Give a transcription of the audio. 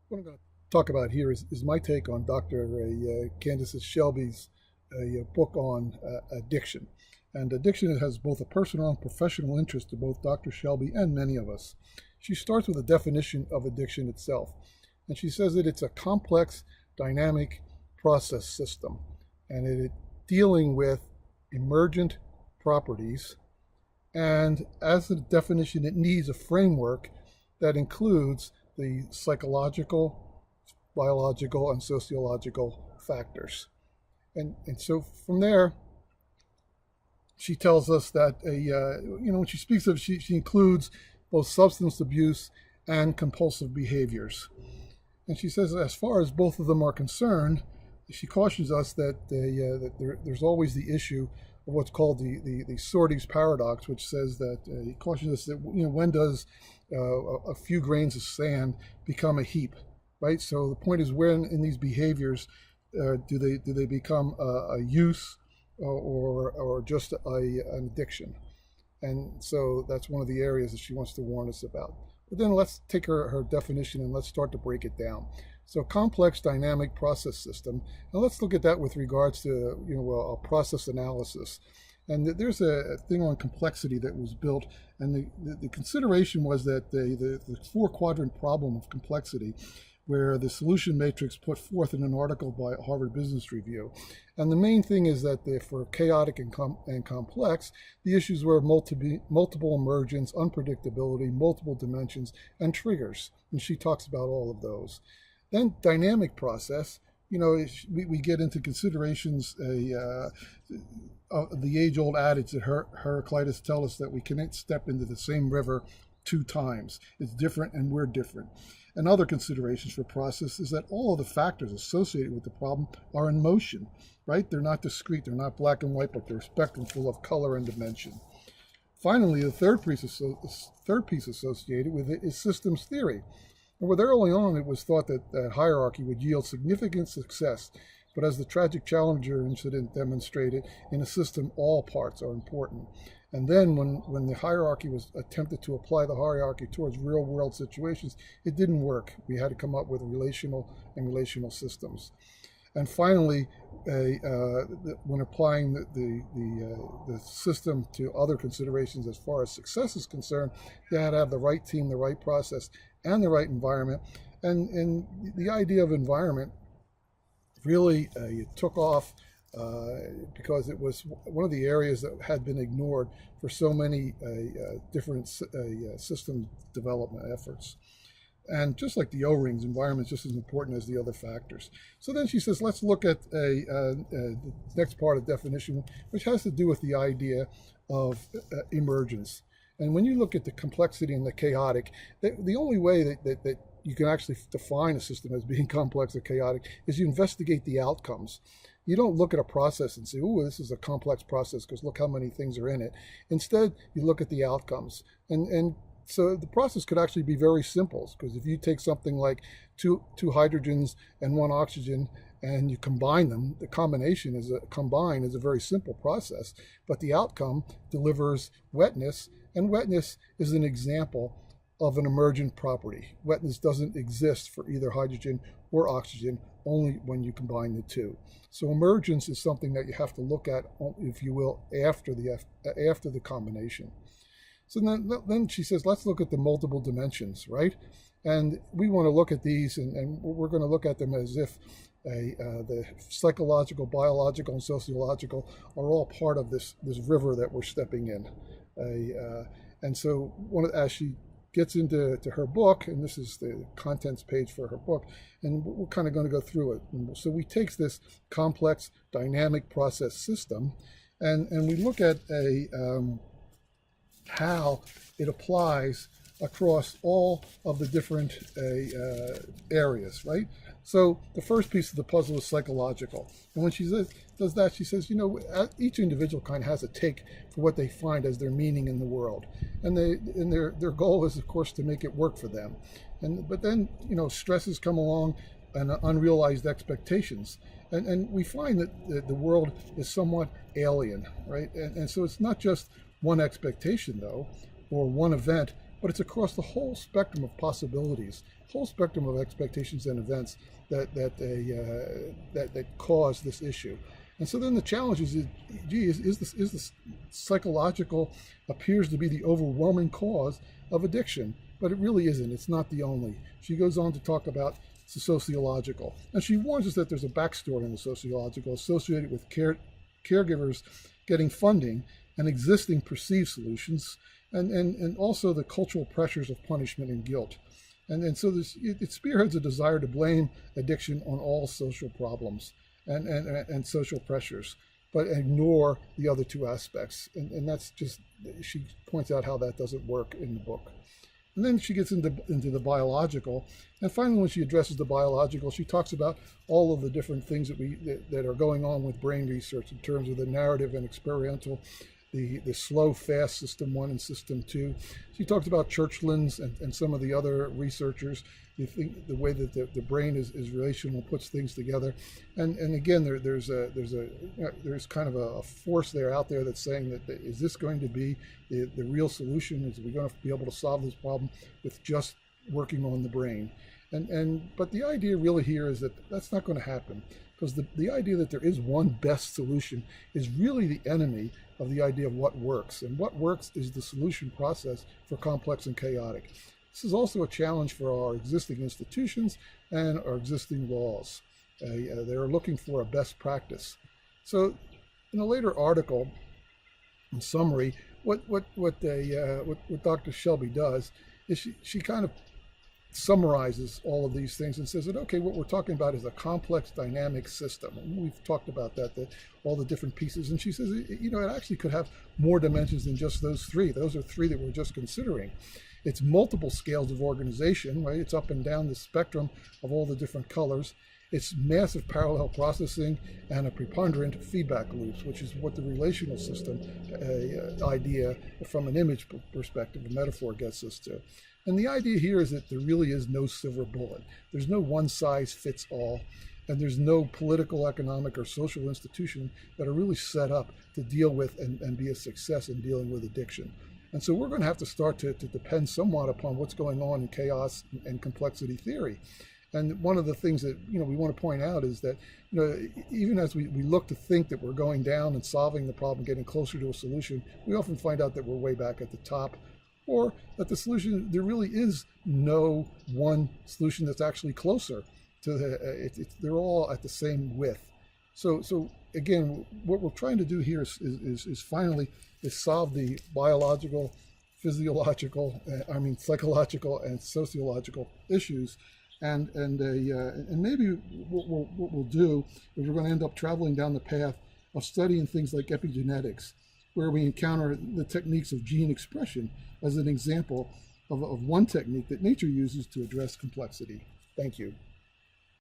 What I'm going to talk about here is my take on Dr. Candace Shelby's book on addiction. And addiction has both a personal and professional interest to both Dr. Shelby and many of us. She starts with a definition of addiction itself. And she says that it's a complex, dynamic process system. And it dealing with emergent properties. And as a definition, it needs a framework that includes the psychological, biological, and sociological factors. And so from there, she tells us that when she speaks of, she includes both substance abuse and compulsive behaviors. And she says, as far as both of them are concerned, she cautions us that there's always the issue of what's called the Sortes paradox, which says that he cautions us that when does a few grains of sand become a heap, right? So the point is, when in these behaviors do they become a use or just an addiction? And so that's one of the areas that she wants to warn us about. But then let's take her definition and let's start to break it down. So complex dynamic process system, and let's look at that with regards to a process analysis. And there's a thing on complexity that was built, and the consideration was that the four-quadrant problem of complexity, where the solution matrix put forth in an article by Harvard Business Review. And the main thing is that for chaotic and complex, the issues were multiple emergence, unpredictability, multiple dimensions, and triggers. And she talks about all of those. Then dynamic process, we get into considerations, the age-old adage that Heraclitus tells us that we cannot step into the same river two times. It's different and we're different. And other considerations for process is that all of the factors associated with the problem are in motion, right? They're not discrete, they're not black and white, but they're a spectrum full of color and dimension. Finally, the third piece associated with it is systems theory. And with early on, it was thought that hierarchy would yield significant success. But as the tragic Challenger incident demonstrated, in a system, all parts are important. And then when the hierarchy was attempted to apply the hierarchy towards real world situations, it didn't work. We had to come up with relational systems. And finally, when applying the system to other considerations as far as success is concerned, you had to have the right team, the right process, and the right environment. And the idea of environment really took off because it was one of the areas that had been ignored for so many different system development efforts. And just like the O-rings, environment is just as important as the other factors. So then she says, let's look at the next part of definition, which has to do with the idea of emergence. And when you look at the complexity and the chaotic, the only way that you can actually define a system as being complex or chaotic is you investigate the outcomes. You don't look at a process and say, oh, this is a complex process because look how many things are in it. Instead, you look at the outcomes. And so the process could actually be very simple, because if you take something like two hydrogens and one oxygen and you combine them, the combination is a very simple process, but the outcome delivers wetness, and wetness is an example of an emergent property. Wetness doesn't exist for either hydrogen or oxygen, only when you combine the two. So emergence is something that you have to look at, if you will, after the combination. So then she says, let's look at the multiple dimensions, right? And we want to look at these, and we're going to look at them as if the psychological, biological, and sociological are all part of this river that we're stepping in. And so as she gets into her book, and this is the contents page for her book, and we're kind of going to go through it. And so we take this complex dynamic process system, and we look at how it applies across all of the different areas, right? So the first piece of the puzzle is psychological. And when she does that, she says, each individual kind of has a take for what they find as their meaning in the world. And their goal is, of course, to make it work for them. But then, stresses come along and unrealized expectations. And we find that the world is somewhat alien, right? And so it's not just one expectation, though, or one event but it's across the whole spectrum of possibilities, whole spectrum of expectations and events that cause this issue. And so then the challenge is, gee, is this psychological appears to be the overwhelming cause of addiction, but it really isn't. It's not the only. She goes on to talk about the sociological, and she warns us that there's a backstory in the sociological associated with caregivers getting funding and existing perceived solutions, and also the cultural pressures of punishment and guilt. And so it spearheads a desire to blame addiction on all social problems and social pressures, but ignore the other two aspects. And that's just, she points out how that doesn't work in the book. And then she gets into the biological. And finally, when she addresses the biological, she talks about all of the different things that are going on with brain research in terms of the narrative and experiential, the slow, fast system 1 and system 2. She talks about Churchland's and some of the other researchers, the way that the brain is relational, puts things together. And again, there's kind of a force there out there that's saying that is this going to be the real solution? Is we going to be able to solve this problem with just working on the brain? But the idea really here is that that's not going to happen, because the idea that there is one best solution is really the enemy of the idea of what works. And what works is the solution process for complex and chaotic. This is also a challenge for our existing institutions and our existing laws. They're looking for a best practice. So in a later article, in summary, what Dr. Shelby does is she kind of summarizes all of these things and says that, okay, what we're talking about is a complex dynamic system. And we've talked about that all the different pieces. And she says, it actually could have more dimensions than just those three. Those are three that we're just considering. It's multiple scales of organization, right? It's up and down the spectrum of all the different colors. It's massive parallel processing and a preponderant feedback loops, which is what the relational system idea from an image perspective, a metaphor, gets us to. And the idea here is that there really is no silver bullet. There's no one size fits all, and there's no political, economic, or social institution that are really set up to deal with and be a success in dealing with addiction. And so we're going to have to start to depend somewhat upon what's going on in chaos and complexity theory. And one of the things that we want to point out is that even as we look to think that we're going down and solving the problem, getting closer to a solution, we often find out that we're way back at the top, or that the solution, there really is no one solution that's actually closer to they're all at the same width. So again, what we're trying to do here is finally solve the biological, physiological, psychological and sociological issues. And maybe what we'll do is we're going to end up traveling down the path of studying things like epigenetics, where we encounter the techniques of gene expression as an example of one technique that nature uses to address complexity. Thank you.